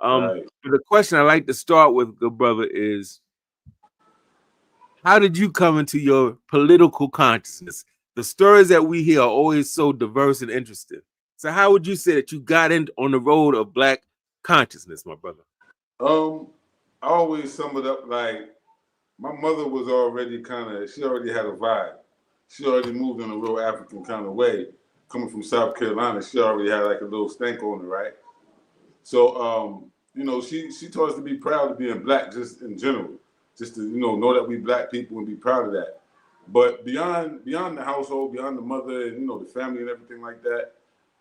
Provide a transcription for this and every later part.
Right. But the question I like to start with, good brother, is how did you come into your political consciousness? The stories that we hear are always so diverse and interesting. So how would you say that you got in on the road of Black consciousness, my brother? I always sum it up like my mother was already she already had a vibe. She already moved in a real African kind of way. Coming from South Carolina, she already had like a little stank on her, right? So, she taught us to be proud of being Black just in general. Just to, know that we Black people and be proud of that. But beyond the household, beyond the mother and, the family and everything like that,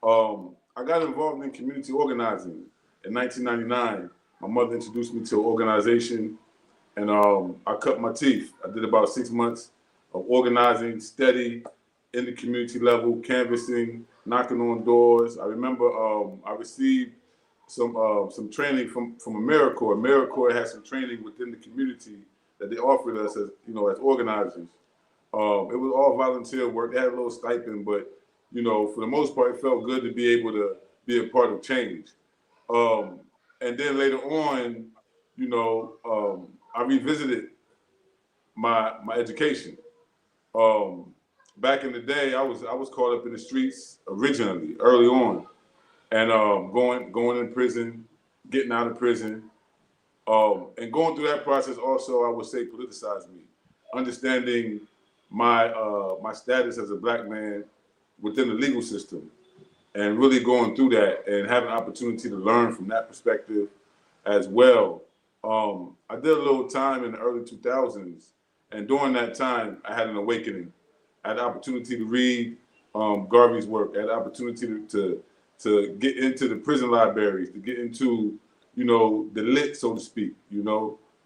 I got involved in community organizing. In 1999, my mother introduced me to an organization, and I cut my teeth. I did about 6 months of organizing, steady, in the community level, canvassing, knocking on doors. I remember I received some training from AmeriCorps. AmeriCorps had some training within the community that they offered us as as organizers. It was all volunteer work. They had a little stipend, but for the most part, it felt good to be able to be a part of change. Um, and then later on, I revisited my education. Um, Back in the day, I was caught up in the streets originally, early on, and going in prison, getting out of prison, and going through that process. Also, I would say politicized me, understanding my status as a Black man within the legal system, and really going through that and having an opportunity to learn from that perspective as well. I did a little time in the early 2000s, and during that time, I had an awakening. I had the opportunity to read Garvey's work. I had the opportunity to get into the prison libraries, to get into the lit, so to speak, and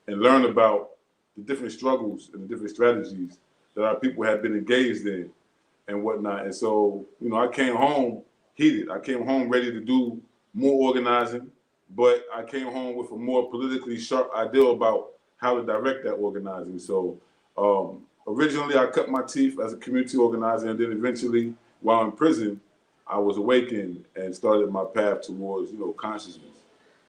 learn about the different struggles and the different strategies that our people had been engaged in and whatnot. And so, I came home heated. I came home ready to do more organizing, but I came home with a more politically sharp idea about how to direct that organizing. So originally I cut my teeth as a community organizer, and then eventually while in prison, I was awakened and started my path towards, consciousness.